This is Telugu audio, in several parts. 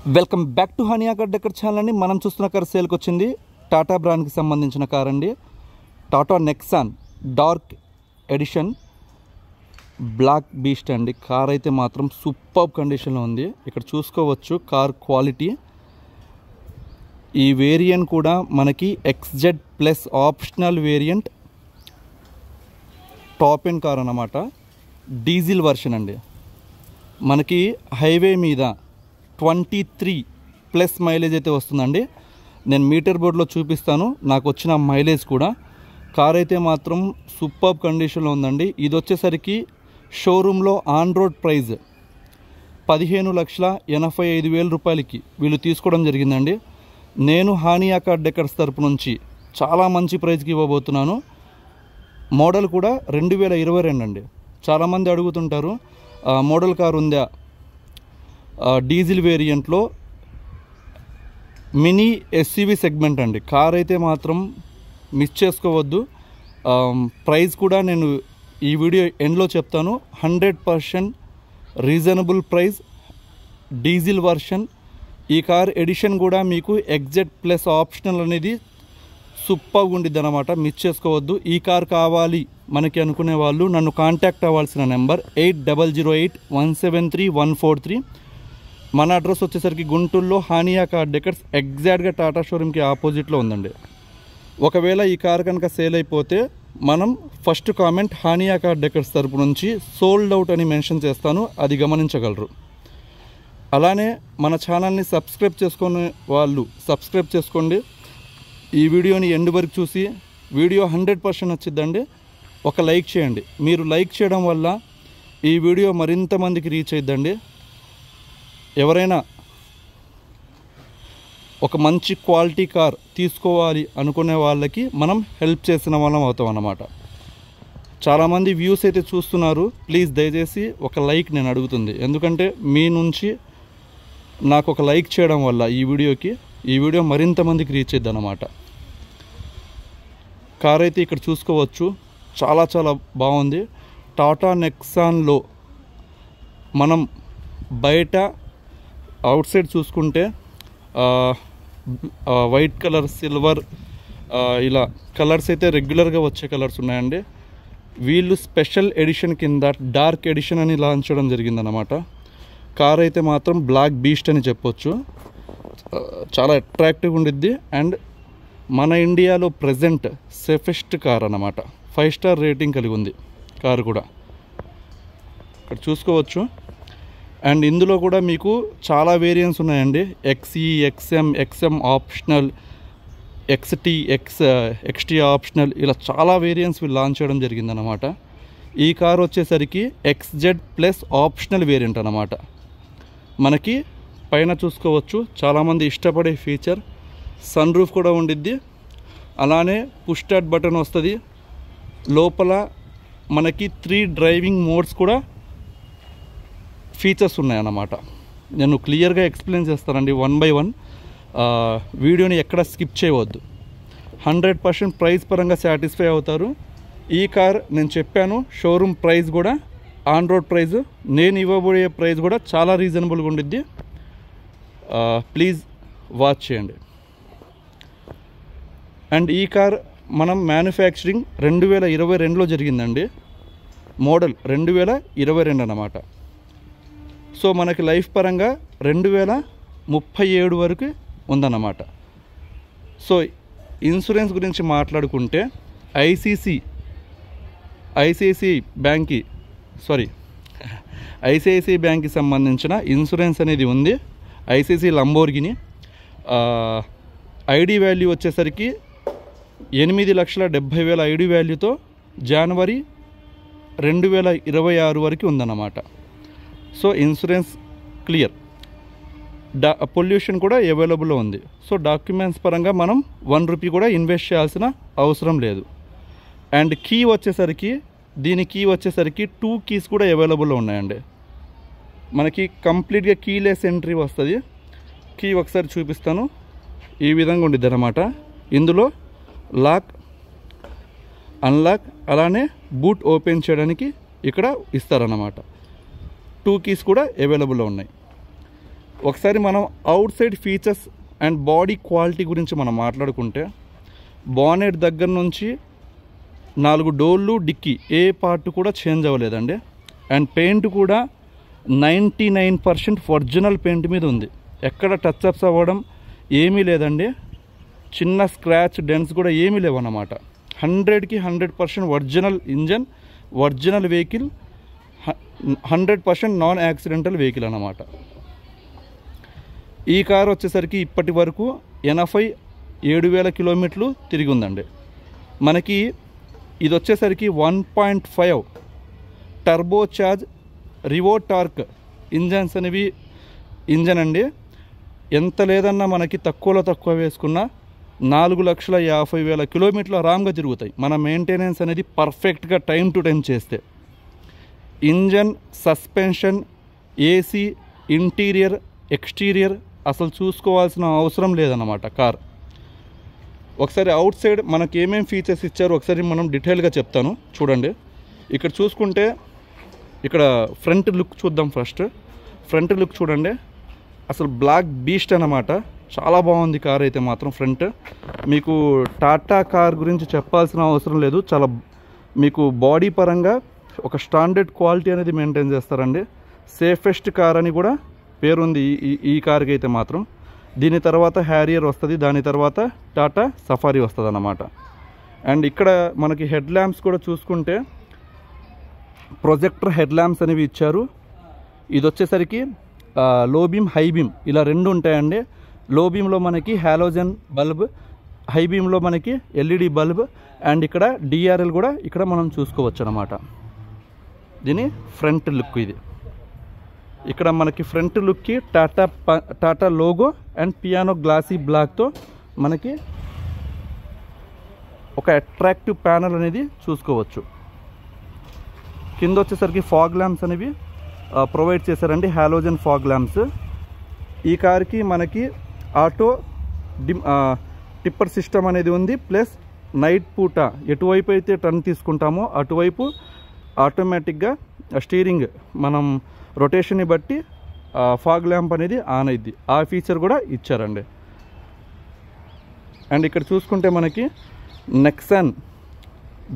Welcome back to honey car decor channel అండి. మనం చూస్తున్న కార్ సేల్కి వచ్చింది టాటా బ్రాండ్కి సంబంధించిన కార్ అండి. Tata Nexon dark edition black beast అండి. కార్ అయితే మాత్రం సూపర్ కండిషన్లో ఉంది. ఇక్కడ చూసుకోవచ్చు కార్ క్వాలిటీ. ఈ వేరియంట్ కూడా మనకి XZ plus optional variant top end car అన్నమాట. డీజిల్ వర్షన్ అండి. మనకి హైవే మీద 23+ మైలేజ్ అయితే వస్తుందండి. నేను మీటర్ బోర్డులో చూపిస్తాను నాకు వచ్చిన మైలేజ్ కూడా. కార్ అయితే మాత్రం సూపర్ కండిషన్లో ఉందండి. ఇది వచ్చేసరికి షోరూంలో ఆన్ రోడ్ ప్రైస్ 15,85,000 రూపాయలకి వీళ్ళు తీసుకోవడం జరిగిందండి. నేను హనీ కార్ డెకర్స్ తరపు నుంచి చాలా మంచి ప్రైస్కి ఇవ్వబోతున్నాను. మోడల్ కూడా 2022 అండి. చాలామంది అడుగుతుంటారు మోడల్ కార్ ఉందా డీజిల్ వేరియంట్లో. మినీ SUV సెగ్మెంట్ అండి. కార్ అయితే మాత్రం మిస్ చేసుకోవద్దు. ప్రైస్ కూడా నేను ఈ వీడియో ఎండ్లో చెప్తాను. 100% రీజనబుల్ ప్రైస్. Diesel version. ఈ కార్ ఎడిషన్ కూడా మీకు XZ ప్లస్ ఆప్షనల్ అనేది సూపర్గా ఉండిద్ది అన్నమాట. మిస్ చేసుకోవద్దు. ఈ కార్ కావాలి మనకి అనుకునే వాళ్ళు నన్ను కాంటాక్ట్ అవ్వాల్సిన నెంబర్ 8008173143. మన అడ్రస్ వచ్చేసరికి గుంటూరులో హనీ కార్ డెకర్స్ ఎగ్జాక్ట్గా టాటా షోరూమ్కి ఆపోజిట్లో ఉందండి. ఒకవేళ ఈ కార్ కనుక సేల్ అయిపోతే మనం first comment honey car decors తరపు నుంచి సోల్డ్ అవుట్ అని మెన్షన్ చేస్తాను. అది గమనించగలరు. అలానే మన ఛానల్ని సబ్స్క్రైబ్ చేసుకునే వాళ్ళు సబ్స్క్రైబ్ చేసుకోండి. ఈ వీడియోని ఎండ్ వరకు చూసి వీడియో 100% నచ్చిద్దండి. ఒక లైక్ చేయండి. మీరు లైక్ చేయడం వల్ల ఈ వీడియో మరింత మందికి రీచ్ అయిద్దండి. ఎవరైనా ఒక మంచి క్వాలిటీ కార్ తీసుకోవాలి అనుకునే వాళ్ళకి మనం హెల్ప్ చేసిన వాళ్ళం అవుతాం అన్నమాట. చాలామంది వ్యూస్ అయితే చూస్తున్నారు. ప్లీజ్ దయచేసి ఒక లైక్ నేను అడుగుతుంది. ఎందుకంటే మీ నుంచి నాకు ఒక లైక్ చేయడం వల్ల ఈ వీడియో మరింత మందికి రీచ్ అయిద్ది అన్నమాట. కార్ అయితే ఇక్కడ చూసుకోవచ్చు. చాలా చాలా బాగుంది. టాటా నెక్సాన్లో మనం బయట అవుట్ సైడ్ చూసుకుంటే వైట్ కలర్, సిల్వర్ ఇలా కలర్స్ అయితే రెగ్యులర్గా వచ్చే కలర్స్ ఉన్నాయండి. వీళ్ళు స్పెషల్ ఎడిషన్ కింద డార్క్ ఎడిషన్ అని లాంచ్ చేయడం జరిగిందనమాట. కార్ అయితే మాత్రం బ్లాక్ బీస్ట్ అని చెప్పొచ్చు. చాలా అట్రాక్టివ్గా ఉండిద్ది. అండ్ మన ఇండియాలో ప్రజెంట్ సేఫెస్ట్ కార్ అన్నమాట. 5 స్టార్ రేటింగ్ కలిగి ఉంది కారు కూడా. ఇక్కడ చూసుకోవచ్చు. అండ్ ఇందులో కూడా మీకు చాలా వేరియంట్స్ ఉన్నాయండి. XE, XM, XM optional, XT, XT optional, ఇలా చాలా వేరియంట్స్ వీళ్ళు లాంచ్ చేయడం జరిగిందనమాట. ఈ కార్ వచ్చేసరికి XZ ప్లస్ ఆప్షనల్ వేరియంట్ అన్నమాట. మనకి పైన చూసుకోవచ్చు చాలామంది ఇష్టపడే ఫీచర్ సన్ రూఫ్ కూడా ఉండిద్ది. అలానే పుష్ స్టార్ట్ బటన్ వస్తుంది. లోపల మనకి 3 డ్రైవింగ్ మోడ్స్ కూడా ఫీచర్స్ ఉన్నాయన్నమాట. నేను క్లియర్గా ఎక్స్ప్లెయిన్ చేస్తానండి 1 by 1. వీడియోని ఎక్కడ స్కిప్ చేయవద్దు. 100% ప్రైస్ పరంగా సాటిస్ఫై అవుతారు. ఈ కార్ నేను చెప్పాను షోరూమ్ ప్రైస్ కూడా ఆన్ రోడ్ ప్రైస్. నేను ఇవ్వబోయే ప్రైస్ కూడా చాలా రీజనబుల్గా ఉండిద్ది. ప్లీజ్ వాచ్ చేయండి. అండ్ ఈ కార్ మనం మ్యానుఫ్యాక్చరింగ్ 2022లో జరిగిందండి. మోడల్ 2022 అన్నమాట. సో మనకి లైఫ్ పరంగా 2037 వరకు ఉందన్నమాట. సో ఇన్సూరెన్స్ గురించి మాట్లాడుకుంటే ఐసిఐసిఐ బ్యాంక్కి సంబంధించిన ఇన్సూరెన్స్ అనేది ఉంది. ఐసిఐసిఐ లంబోర్గిని ఐడి వాల్యూ వచ్చేసరికి 8,70,000 ఐడి వాల్యూతో జనవరి 2026 వరకు ఉందన్నమాట. So insurance clear. పొల్యూషన్ కూడా అవైలబుల్లో ఉంది. సో డాక్యుమెంట్స్ పరంగా మనం 1 రూపీ కూడా ఇన్వెస్ట్ చేయాల్సిన అవసరం లేదు. అండ్ కీ వచ్చేసరికి 2 కీస్ కూడా అవైలబుల్లో ఉన్నాయండి. మనకి కంప్లీట్గా కీలెస్ ఎంట్రీ వస్తుంది. కీ ఒకసారి చూపిస్తాను. ఈ విధంగా ఉండిద్ది అన్నమాట. ఇందులో లాక్, అన్లాక్, అలానే బూట్ ఓపెన్ చేయడానికి ఇక్కడ ఇస్తారన్నమాట. 2 కీస్ కూడా అవైలబుల్లో ఉన్నాయి. ఒకసారి మనం out side features and body quality గురించి మనం మాట్లాడుకుంటే, బానెట్ దగ్గర నుంచి 4 డోర్లు, డిక్కీ ఏ పార్ట్ కూడా చేంజ్ అవ్వలేదండి. అండ్ పెయింట్ కూడా 99% ఒరిజినల్ పెయింట్ మీద ఉంది. ఎక్కడ టచ్అప్స్ అవ్వడం ఏమీ లేదండి. చిన్న స్క్రాచ్ డెన్స్ కూడా ఏమీ లేవన్నమాట. 100కి 100% original engine, original vehicle, 100% non accidental vehicle అన్నమాట. ఈ కారు వచ్చేసరికి ఇప్పటి వరకు 87,000 కిలోమీటర్లు తిరిగి ఉందండి. మనకి ఇది వచ్చేసరికి 1.5 టర్బో చార్జ్ రివో టార్క్ ఇంజన్ అండి. ఎంత లేదన్నా మనకి తక్కువలో తక్కువ వేసుకున్న 4,50,000 కిలోమీటర్లు ఆరాంగా తిరుగుతాయి. మన మెయింటెనెన్స్ అనేది పర్ఫెక్ట్గా టైం టు టైం చేస్తే. Engine, suspension, AC, interior, exterior అసలు చూసుకోవాల్సిన అవసరం లేదన్నమాట కార్. ఒకసారి అవుట్ సైడ్ మనకి ఏమేమి ఫీచర్స్ ఇచ్చారో ఒకసారి మనం డీటెయిల్గా చెప్తాను, చూడండి. ఇక్కడ చూసుకుంటే ఇక్కడ ఫ్రంట్ లుక్ చూద్దాం. ఫస్ట్ ఫ్రంట్ లుక్ చూడండి, అసలు బ్లాక్ బీస్ట్ అన్నమాట. చాలా బాగుంది కార్ అయితే మాత్రం. ఫ్రంట్ మీకు టాటా కార్ గురించి చెప్పాల్సిన అవసరం లేదు. చాలా మీకు బాడీ పరంగా ఒక స్టాండర్డ్ క్వాలిటీ అనేది మెయింటైన్ చేస్తారండి. సేఫెస్ట్ కార్ అని కూడా పేరుంది ఈ కార్కి అయితే మాత్రం. దీని తర్వాత హ్యారియర్ వస్తుంది, దాని తర్వాత టాటా సఫారీ వస్తుంది అన్నమాట. అండ్ ఇక్కడ మనకి హెడ్ ల్యాంప్స్ కూడా చూసుకుంటే ప్రొజెక్టర్ హెడ్ ల్యాంప్స్ అనేవి ఇచ్చారు. ఇది వచ్చేసరికి లో బీమ్, హై బీమ్ ఇలా 2 ఉంటాయండి. లో బీమ్లో మనకి హాలోజన్ బల్బ్, హై బీమ్లో మనకి ఎల్ఈడి బల్బ్. అండ్ ఇక్కడ డిఆర్ఎల్ కూడా ఇక్కడ మనం చూసుకోవచ్చు అన్నమాట. దీని ఫ్రంట్ లుక్ ఇది. ఇక్కడ మనకి ఫ్రంట్ లుక్కి Tata logo and piano glossy బ్లాక్తో మనకి ఒక అట్రాక్టివ్ ప్యానల్ అనేది చూసుకోవచ్చు. కింద వచ్చేసరికి ఫాగ్ ల్యాంప్స్ అనేవి ప్రొవైడ్ చేశారండి, హాలోజన్ ఫాగ్ ల్యాంప్స్. ఈ కార్కి మనకి ఆటో టిప్పర్ సిస్టమ్ అనేది ఉంది. ప్లస్ నైట్ పూట ఎటువైపు అయితే టర్న్ తీసుకుంటామో అటువైపు ఆటోమేటిక్గా స్టీరింగ్ మనం రొటేషన్ని బట్టి ఫాగ్ ల్యాంప్ అనేది ఆన్ అయింది. ఆ ఫీచర్ కూడా ఇచ్చారండి. అండ్ ఇక్కడ చూసుకుంటే మనకి నెక్సాన్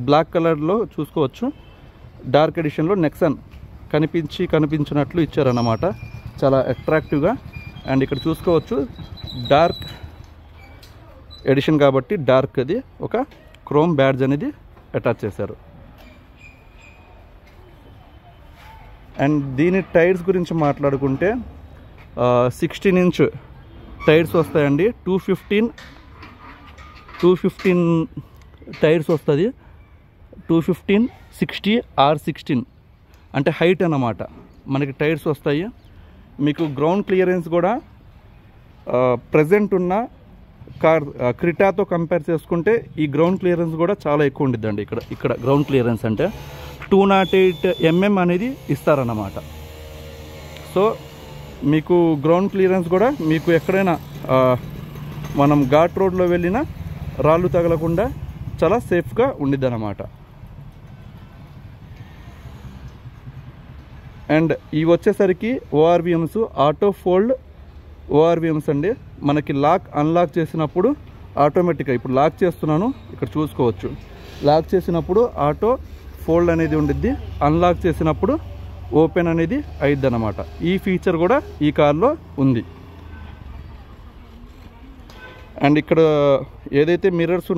బ్లాక్ కలర్లో చూసుకోవచ్చు. డార్క్ ఎడిషన్లో నెక్సాన్ కనిపించినట్లు ఇచ్చారన్నమాట, చాలా అట్రాక్టివ్గా. అండ్ ఇక్కడ చూసుకోవచ్చు డార్క్ ఎడిషన్ కాబట్టి డార్క్ అది ఒక క్రోమ్ బ్యాడ్జ్ అనేది అటాచ్ చేశారు. అండ్ దీని టైర్స్ గురించి మాట్లాడుకుంటే 16 ఇంచ్ టైర్స్ వస్తాయండి. 215 టైర్స్ వస్తుంది. 215, 60, R16 అంటే హైట్ అన్నమాట మనకి టైర్స్ వస్తాయి. మీకు గ్రౌండ్ క్లియరెన్స్ కూడా ప్రజెంట్ ఉన్న కార్ క్రిటాతో కంపేర్ చేసుకుంటే ఈ గ్రౌండ్ క్లియరెన్స్ కూడా చాలా ఎక్కువ ఉండిద్దండి. ఇక్కడ గ్రౌండ్ క్లియరెన్స్ అంటే 208 mm అనేది ఇస్తారన్నమాట. సో మీకు గ్రౌండ్ క్లియరెన్స్ కూడా మీకు ఎక్కడైనా మనం ఘాట్ రోడ్లో వెళ్ళినా రాళ్ళు తగలకుండా చాలా సేఫ్గా ఉండిద్ది అన్నమాట. అండ్ ఇవి వచ్చేసరికి ఓఆర్విఎమ్స్, ఆటో ఫోల్డ్ ఓఆర్విఎమ్స్ అండి. మనకి లాక్ అన్లాక్ చేసినప్పుడు ఆటోమేటిక్గా, ఇప్పుడు లాక్ చేస్తున్నాను ఇక్కడ చూసుకోవచ్చు, లాక్ చేసినప్పుడు ఆటో ఫోల్డ్ అనేది ఉండిద్ది, అన్లాక్ చేసినప్పుడు ఓపెన్ అనేది అయిద్ది అన్నమాట. ఈ ఫీచర్ కూడా ఈ కార్లో ఉంది. అండ్ ఇక్కడ ఏదైతే మిర్రర్స్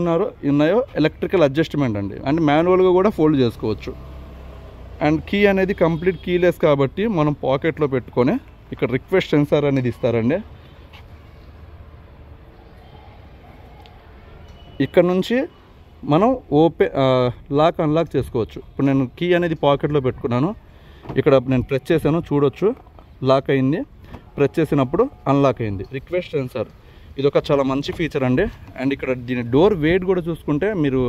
ఉన్నాయో ఎలక్ట్రికల్ అడ్జస్ట్మెంట్ అండి, అండ్ మాన్యువల్గా కూడా ఫోల్డ్ చేసుకోవచ్చు. అండ్ కీ అనేది కంప్లీట్ కీలెస్ కాబట్టి మనం పాకెట్లో పెట్టుకొని ఇక్కడ రిక్వెస్ట్ సెన్సార్ అనేది ఇస్తారండి. ఇక్కడ నుంచి మనం లాక్ అన్లాక్ చేసుకోవచ్చు. ఇప్పుడు నేను కీ అనేది పాకెట్లో పెట్టుకున్నాను, ఇక్కడ నేను ప్రెస్ చేశాను, చూడొచ్చు లాక్ అయింది. ప్రెస్ చేసినప్పుడు అన్లాక్ అయింది. రిక్వెస్ట్ సెన్సార్ ఇది ఒక చాలా మంచి ఫీచర్ అండి. అండ్ ఇక్కడ దీని డోర్ వెయిట్ కూడా చూసుకుంటే మీరు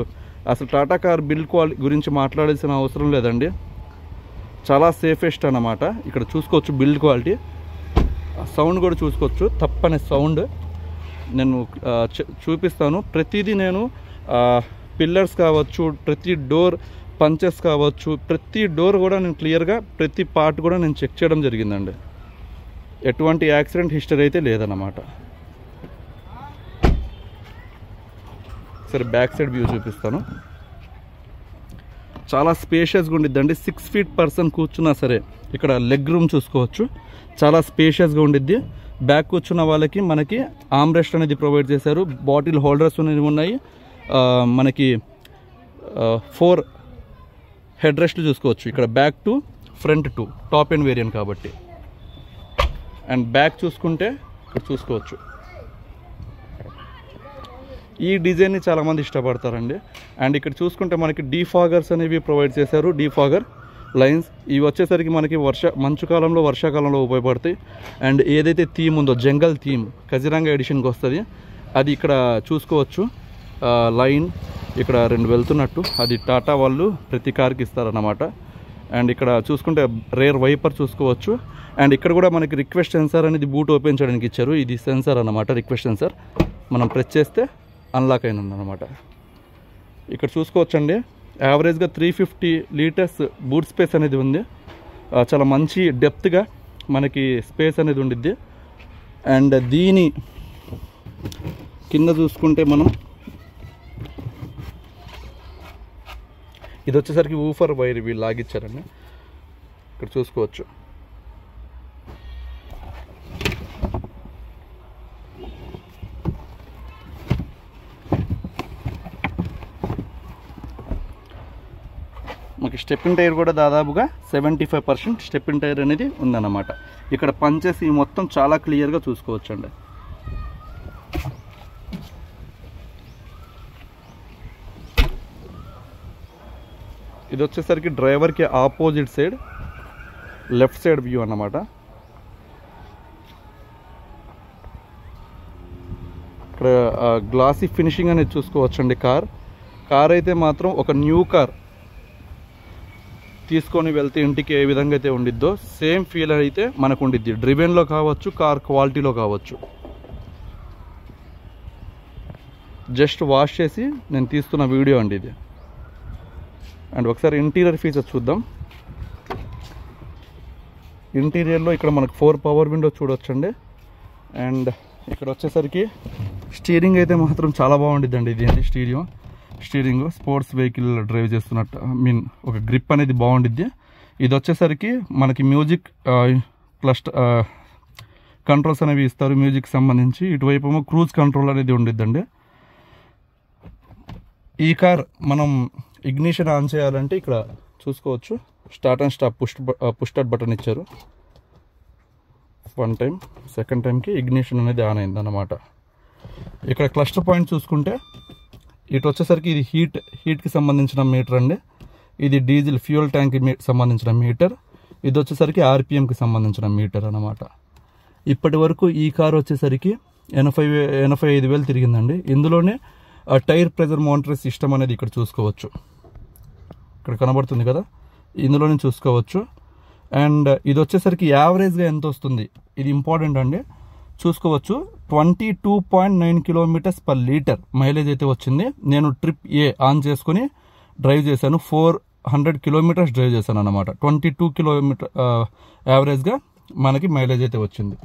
అసలు టాటా కార్ బిల్డ్ క్వాలిటీ గురించి మాట్లాడాల్సిన అవసరం లేదండి, చాలా సేఫెస్ట్ అన్నమాట. ఇక్కడ చూసుకోవచ్చు బిల్డ్ క్వాలిటీ, సౌండ్ కూడా చూసుకోవచ్చు, తప్పని సౌండ్ నేను చూపిస్తాను. ప్రతిదీ నేను పిల్లర్స్ కావచ్చు, ప్రతి డోర్ పంచెస్ కావచ్చు, ప్రతి డోర్ కూడా నేను క్లియర్గా ప్రతి పార్ట్ కూడా నేను చెక్ చేయడం జరిగిందండి. ఎటువంటి యాక్సిడెంట్ హిస్టరీ అయితే లేదన్నమాట. సరే బ్యాక్ సైడ్ వ్యూ చూపిస్తాను. చాలా స్పేషియస్గా ఉండిద్దండి. 6 ఫీట్ పర్సన్ కూర్చున్నా సరే ఇక్కడ లెగ్ రూమ్ చూసుకోవచ్చు, చాలా స్పేషియస్గా ఉండిద్ది. బ్యాక్ కూర్చున్న వాళ్ళకి మనకి ఆర్మ్ రెస్ట్ అనేది ప్రొవైడ్ చేశారు. బాటిల్ హోల్డర్స్ అనేవి ఉన్నాయి. మనకి 4 హెడ్ రెస్ట్లు చూసుకోవచ్చు. ఇక్కడ back to front to top and variant కాబట్టి. అండ్ బ్యాక్ చూసుకుంటే ఇక్కడ చూసుకోవచ్చు. ఈ డిజైన్ని చాలామంది ఇష్టపడతారండి. అండ్ ఇక్కడ చూసుకుంటే మనకి డీఫాగర్స్ అనేవి ప్రొవైడ్ చేశారు. డీఫాగర్ లైన్స్ ఇవి వచ్చేసరికి మనకి మంచుకాలంలో వర్షాకాలంలో ఉపయోగపడతాయి. అండ్ ఏదైతే థీమ్ ఉందో జంగల్ థీమ్ కజిరంగా ఎడిషన్కి వస్తుంది, అది ఇక్కడ చూసుకోవచ్చు. లైన్ ఇక్కడ 2 వెళ్తున్నట్టు, అది టాటా వాళ్ళు ప్రతి కార్కి ఇస్తారన్నమాట. అండ్ ఇక్కడ చూసుకుంటే రేర్ వైపర్ చూసుకోవచ్చు. అండ్ ఇక్కడ కూడా మనకి రిక్వెస్ట్ సెన్సార్ అనేది బూట్ ఓపెన్ చేయడానికి ఇచ్చారు. ఇది సెన్సార్ అన్నమాట, రిక్వెస్ట్ సెన్సార్. మనం ప్రెస్ చేస్తే అన్లాక్ అయినదన్నమాట. ఇక్కడ చూసుకోవచ్చండి, యావరేజ్గా 350 లీటర్స్ బూట్ స్పేస్ అనేది ఉంది. చాలా మంచి డెప్త్గా మనకి స్పేస్ అనేది ఉండిద్ది. అండ్ దీని కింద చూసుకుంటే మనం ఇది వచ్చేసరికి ఊఫర్ వైర్ వీళ్ళు లాగిచ్చారండి. ఇక్కడ చూసుకోవచ్చు. మనకి స్టెప్పింగ్ టైర్ కూడా దాదాపుగా 75% స్టెప్పింగ్ టైర్ అనేది ఉందన్నమాట. ఇక్కడ పంచెస్ ఈ మొత్తం చాలా క్లియర్గా చూసుకోవచ్చండి. ఇది వచ్చేసరికి డ్రైవర్కి opposite side left side view అన్నమాట. ఇక్కడ గ్లాసీ ఫినిషింగ్ అనేది చూసుకోవచ్చండి. కార్ అయితే మాత్రం ఒక న్యూ కార్ తీసుకొని వెళ్తే ఇంటికి ఏ విధంగా అయితే ఉండిద్దో సేమ్ ఫీల్ అయితే మనకు ఉండిద్ది. డ్రివెన్లో కావచ్చు, కార్ క్వాలిటీలో కావచ్చు. జస్ట్ వాష్ చేసి నేను తీస్తున్న వీడియో అండి ఇది. అండ్ ఒకసారి ఇంటీరియర్ ఫీచర్స్ చూద్దాం. ఇంటీరియర్లో ఇక్కడ మనకు 4 పవర్ విండో చూడొచ్చండి. అండ్ ఇక్కడ వచ్చేసరికి స్టీరింగ్ అయితే మాత్రం చాలా బాగుండిద్దండి. ఇది ఏంటి స్టీరింగ్ స్పోర్ట్స్ వెహికల్ డ్రైవ్ చేస్తున్నట్టు, ఒక గ్రిప్ అనేది బాగుండిద్ది. ఇది వచ్చేసరికి మనకి మ్యూజిక్ క్లస్టర్ కంట్రోల్స్ అనేవి ఇస్తారు మ్యూజిక్ సంబంధించి. ఇటువైపు ఏమో క్రూజ్ కంట్రోల్ అనేది ఉండిద్దండి. ఈ కార్ మనం ఇగ్నిషన్ ఆన్ చేయాలంటే ఇక్కడ చూసుకోవచ్చు, start and stop push start button ఇచ్చారు. 1 టైం, సెకండ్ టైంకి ఇగ్నిషన్ అనేది ఆన్ అయింది అన్నమాట. ఇక్కడ క్లస్టర్ పాయింట్ చూసుకుంటే ఇటు వచ్చేసరికి ఇది హీట్కి సంబంధించిన మీటర్ అండి. ఇది డీజిల్ ఫ్యూయల్ ట్యాంక్కి సంబంధించిన మీటర్. ఇది వచ్చేసరికి ఆర్పిఎంకి సంబంధించిన మీటర్ అన్నమాట. ఇప్పటి వరకు ఈ కార్ వచ్చేసరికి 85,000 తిరిగిందండి. ఇందులోనే టైర్ ప్రెజర్ మానిటరింగ్ సిస్టమ్ అనేది ఇక్కడ చూసుకోవచ్చు. ఇక్కడ కనబడుతుంది కదా, ఇందులోనే చూసుకోవచ్చు. అండ్ ఇది వచ్చేసరికి యావరేజ్గా ఎంత వస్తుంది, ఇది ఇంపార్టెంట్ అండి. చూసుకోవచ్చు 22.9 కిలోమీటర్స్ పర్ లీటర్ మైలేజ్ అయితే వచ్చింది. నేను ట్రిప్ ఏ ఆన్ చేసుకుని డ్రైవ్ చేశాను. 400 కిలోమీటర్స్ డ్రైవ్ చేశాను అన్నమాట. 22 కిలోమీటర్ యావరేజ్గా మనకి మైలేజ్ అయితే వచ్చింది.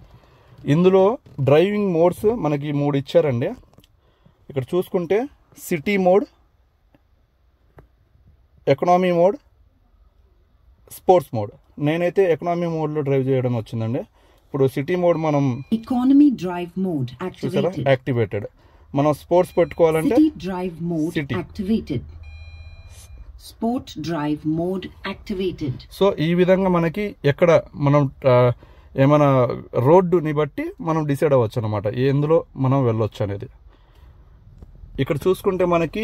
ఇందులో డ్రైవింగ్ మోడ్స్ మనకి 3 ఇచ్చారండి. ఇక్కడ చూసుకుంటే city mode, economy mode, sports mode. నేనైతే ఎకనామీ మోడ్లో డ్రైవ్ చేయడం వచ్చిందండి. ఇప్పుడు సిటీ మోడ్ మనం ఎకానమీ డ్రైవ్ మోడ్ యాక్టివేటెడ్. మనం స్పోర్ట్స్ పెట్టుకోవాలంటే drive mode activated, sport drive mode activated. So ఈ విధంగా మనకి ఎక్కడ మనం ఏమైనా రోడ్డుని బట్టి మనం డిసైడ్ అవ్వచ్చు అనమాట, ఎందులో మనం వెళ్ళొచ్చు అనేది. ఇక్కడ చూసుకుంటే మనకి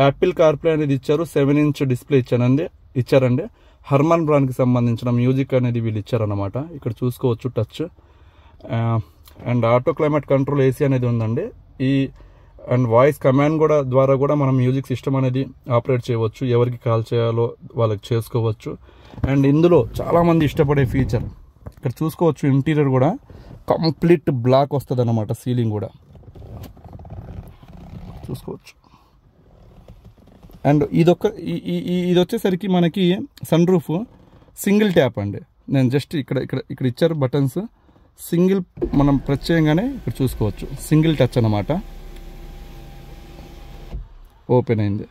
యాపిల్ కార్ప్లే అనేది ఇచ్చారు. 7 ఇంచ్ డిస్ప్లే ఇచ్చారండి. హర్మన్ బ్రాండ్కి సంబంధించిన మ్యూజిక్ అనేది వీళ్ళు ఇచ్చారనమాట. ఇక్కడ చూసుకోవచ్చు touch. And auto climate control AC అనేది ఉందండి. అండ్ వాయిస్ కమాండ్ ద్వారా కూడా మనం మ్యూజిక్ సిస్టమ్ అనేది ఆపరేట్ చేయవచ్చు. ఎవరికి కాల్ చేయాలో వాళ్ళకి చేసుకోవచ్చు. అండ్ ఇందులో చాలామంది ఇష్టపడే ఫీచర్ ఇక్కడ చూసుకోవచ్చు, ఇంటీరియర్ కూడా కంప్లీట్ బ్లాక్ వస్తుంది అన్నమాట. సీలింగ్ కూడా చూసుకోవచ్చు. అండ్ ఇది వచ్చేసరికి మనకి సన్ రూఫ్ సింగిల్ ట్యాప్ అండి. నేను జస్ట్ ఇక్కడ ఇచ్చారు బటన్స్, సింగిల్ మనం ప్రెస్ చేయగానే ఇక్కడ చూసుకోవచ్చు, సింగిల్ టచ్ అన్నమాట. ఓపెన్ అయింది.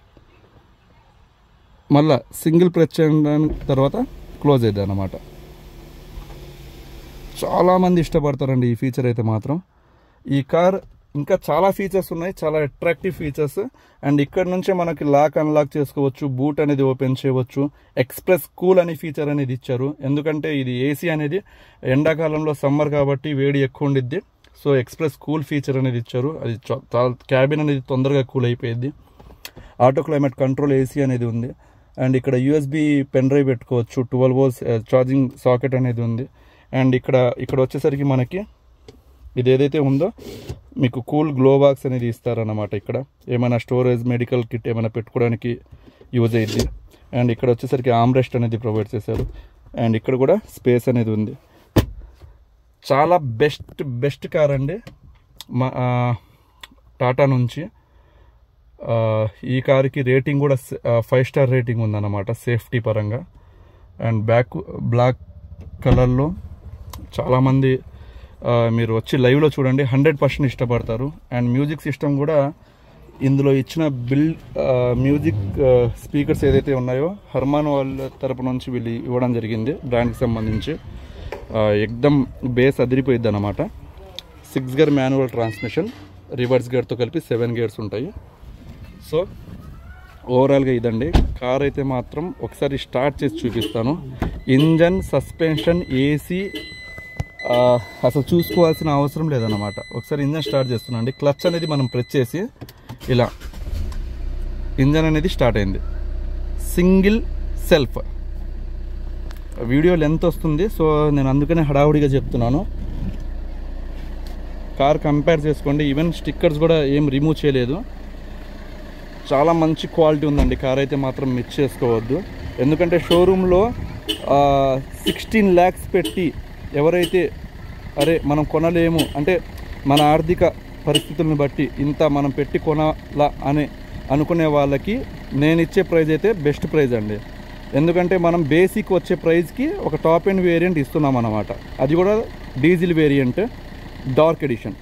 మళ్ళా సింగిల్ ప్రెస్ చేయడం తర్వాత క్లోజ్ అయింది అన్నమాట. చాలామంది ఇష్టపడతారండి ఈ ఫీచర్ అయితే మాత్రం. ఈ కార్ ఇంకా చాలా ఫీచర్స్ ఉన్నాయి, చాలా అట్రాక్టివ్ ఫీచర్స్. అండ్ ఇక్కడ నుంచే మనకి లాక్ అన్లాక్ చేసుకోవచ్చు, బూట్ అనేది ఓపెన్ చేయవచ్చు, ఎక్స్ప్రెస్ కూల్ అనే ఫీచర్ అనేది ఇచ్చారు. ఎందుకంటే ఇది ఏసీ అనేది ఎండాకాలంలో సమ్మర్ కాబట్టి వేడి ఎక్కువ ఉండిద్ది. సో ఎక్స్ప్రెస్ కూల్ ఫీచర్ అనేది ఇచ్చారు. అది క్యాబిన్ అనేది తొందరగా కూల్ అయిపోయింది. ఆటో క్లైమేట్ కంట్రోల్ ఏసీ అనేది ఉంది. అండ్ ఇక్కడ యూఎస్బి పెన్ డ్రైవ్ పెట్టుకోవచ్చు, 12 volts ఛార్జింగ్ సాకెట్ అనేది ఉంది. అండ్ ఇక్కడ వచ్చేసరికి మనకి ఇది ఏదైతే ఉందో మీకు కూల్ గ్లో బాక్స్ అనేది ఇస్తారన్నమాట. ఇక్కడ ఏమైనా స్టోరేజ్, మెడికల్ కిట్ ఏమైనా పెట్టుకోవడానికి యూజ్ అయ్యిద్ది. అండ్ ఇక్కడ వచ్చేసరికి ఆమ్రెస్ట్ అనేది ప్రొవైడ్ చేశారు. అండ్ ఇక్కడ కూడా స్పేస్ అనేది ఉంది. చాలా బెస్ట్ కార్ అండి మా టాటా నుంచి. ఈ కార్కి రేటింగ్ కూడా 5 star రేటింగ్ ఉందన్నమాట సేఫ్టీ పరంగా. అండ్ బ్లాక్ కలర్లో చాలామంది మీరు వచ్చి లైవ్లో చూడండి, 100% ఇష్టపడతారు. అండ్ మ్యూజిక్ సిస్టమ్ కూడా ఇందులో ఇచ్చిన మ్యూజిక్ స్పీకర్స్ ఏదైతే ఉన్నాయో హర్మాన్ వాళ్ళ తరపు నుంచి వీళ్ళు ఇవ్వడం జరిగింది బ్రాండ్కి సంబంధించి. ఎక్దమ్ బేస్ అదిరిపోయిద్ది అన్నమాట. 6 gear మాన్యువల్ ట్రాన్స్మిషన్, రివర్స్ గేర్తో కలిపి 7 gears ఉంటాయి. సో ఓవరాల్గా ఇదండి కార్ అయితే మాత్రం. ఒకసారి స్టార్ట్ చేసి చూపిస్తాను. ఇంజన్, సస్పెన్షన్, ఏసీ అసలు చూసుకోవాల్సిన అవసరం లేదన్నమాట. ఒకసారి ఇంజన్ స్టార్ట్ చేస్తున్నాను అండి. క్లచ్ అనేది మనం ప్రెస్ చేసి ఇలా ఇంజన్ అనేది స్టార్ట్ అయింది. Single self. వీడియో లెంత్ వస్తుంది, సో నేను అందుకనే హడావుడిగా చెప్తున్నాను. కార్ కంపేర్ చేసుకోండి. ఈవెన్ స్టిక్కర్స్ కూడా ఏం రిమూవ్ చేయలేదు. చాలా మంచి క్వాలిటీ ఉందండి. కార్ అయితే మాత్రం మిస్ చేసుకోవద్దు. ఎందుకంటే షోరూంలో 16 lakhs పెట్టి ఎవరైతే అరే మనం కొనలేము అంటే మన ఆర్థిక పరిస్థితులను బట్టి ఇంత మనం పెట్టి కొనాలా అని అనుకునే వాళ్ళకి నేను ఇచ్చే ప్రైజ్ అయితే బెస్ట్ ప్రైజ్ అండి. ఎందుకంటే మనం బేసిక్ వచ్చే ప్రైజ్కి ఒక టాప్ ఎండ్ వేరియంట్ ఇస్తున్నాం అన్నమాట. అది కూడా డీజిల్ వేరియంట్, డార్క్ ఎడిషన్.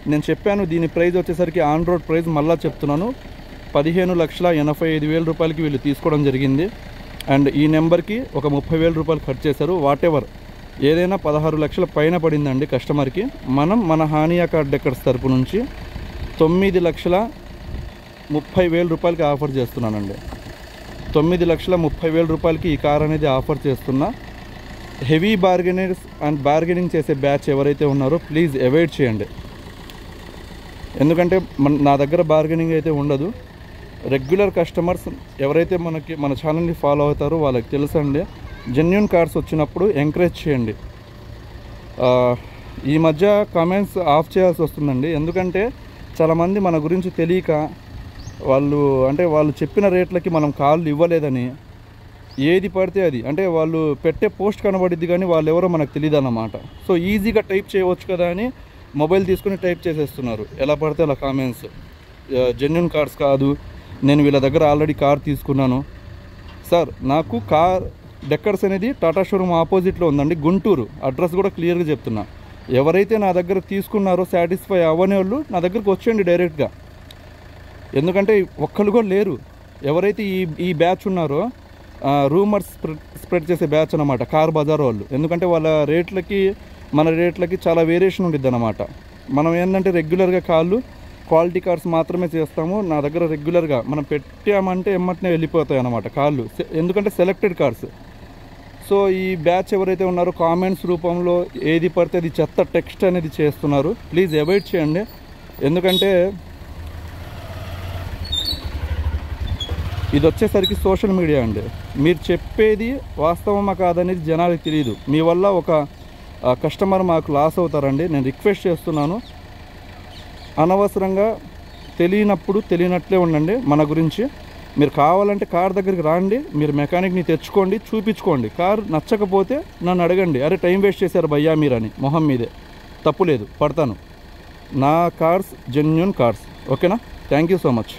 నేను చెప్పాను దీని ప్రైజ్ వచ్చేసరికి ఆన్ రోడ్ ప్రైజ్ మళ్ళీ చెప్తున్నాను, 15,85,000 రూపాయలకి వీళ్ళు తీసుకోవడం జరిగింది. అండ్ ఈ నెంబర్కి ఒక 30,000 రూపాయలు ఖర్చు చేశారు. వాట్ ఎవర్ ఏదైనా 16 లక్షల పైన పడిందండి కస్టమర్కి. మన హానియా కార్ డెక్కర్స్ తరపు నుంచి 9,30,000 రూపాయలకి ఆఫర్ చేస్తున్నానండి. 9,30,000 రూపాయలకి ఈ కార్ అనేది ఆఫర్ చేస్తున్నా. హెవీ బార్గెనర్స్ అండ్ బార్గెనింగ్ చేసే బ్యాచ్ ఎవరైతే ఉన్నారో ప్లీజ్ అవాయిడ్ చేయండి. ఎందుకంటే నా దగ్గర బార్గెనింగ్ అయితే ఉండదు. రెగ్యులర్ కస్టమర్స్ ఎవరైతే మన ఛానల్ని ఫాలో అవుతారో వాళ్ళకి తెలుసండి. జెన్యూన్ కార్స్ వచ్చినప్పుడు ఎంకరేజ్ చేయండి. ఈ మధ్య కామెంట్స్ ఆఫ్ చేయాల్సి వస్తుందండి. ఎందుకంటే చాలామంది మన గురించి తెలియక వాళ్ళు చెప్పిన రేట్లకి మనం కార్లు ఇవ్వలేదని ఏది పడితే అది అంటే వాళ్ళు పెట్టే పోస్ట్ కనబడిద్ది కానీ వాళ్ళు ఎవరో మనకు తెలియదు అన్నమాట. సో ఈజీగా టైప్ చేయవచ్చు కదా అని మొబైల్ తీసుకుని టైప్ చేసేస్తున్నారు ఎలా పడితే అలా కామెంట్స్. జెన్యూన్ కార్స్ కాదు, నేను వీళ్ళ దగ్గర ఆల్రెడీ కార్ తీసుకున్నాను సార్. నాకు కార్ డెక్కర్స్ అనేది టాటా షోరూమ్ ఆపోజిట్లో ఉందండి, గుంటూరు. అడ్రస్ కూడా క్లియర్గా చెప్తున్నా. ఎవరైతే నా దగ్గర తీసుకున్నారో సాటిస్ఫై అవ్వని వాళ్ళు నా దగ్గరకు వచ్చేయండి డైరెక్ట్గా. ఎందుకంటే ఒక్కళ్ళు కూడా లేరు. ఎవరైతే ఈ బ్యాచ్ ఉన్నారో రూమర్స్ స్ప్రెడ్ చేసే బ్యాచ్ అన్నమాట కార్ బజార్ వాళ్ళు. ఎందుకంటే వాళ్ళ రేట్లకి మన రేట్లకి చాలా వేరియేషన్ ఉండిద్ది అన్నమాట. మనం ఏంటంటే రెగ్యులర్గా క్వాలిటీ కార్స్ మాత్రమే చేస్తాము. నా దగ్గర రెగ్యులర్గా మనం పెట్టామంటే ఎమ్మటనే వెళ్ళిపోతాయి అన్నమాట కార్లు, ఎందుకంటే సెలెక్టెడ్ కార్స్. సో ఈ బ్యాచ్ ఎవరైతే ఉన్నారో కామెంట్స్ రూపంలో ఏది పడితే అది చెత్త టెక్స్ట్ అనేది చేస్తున్నారు. ప్లీజ్ అవాయిడ్ చేయండి. ఎందుకంటే ఇది వచ్చేసరికి సోషల్ మీడియా అండి. మీరు చెప్పేది వాస్తవమా కాదనేది జనాలకు తెలియదు. మీ వల్ల ఒక కస్టమర్ మాకు లాస్ అవుతారండి. నేను రిక్వెస్ట్ చేస్తున్నాను, అనవసరంగా తెలియనప్పుడు తెలియనట్లే ఉండండి మన గురించి. మీరు కావాలంటే కార్ దగ్గరికి రాండి, మీరు మెకానిక్ని తెచ్చుకోండి, చూపించుకోండి. కార్ నచ్చకపోతే నన్ను అడగండి, అరే టైం వేస్ట్ చేశారు భయ్యా మీరని. మొహం మీదే తప్పు లేదు, పడతాను. నా కార్స్ జెన్యూన్ కార్స్. ఓకేనా? Thank you so much.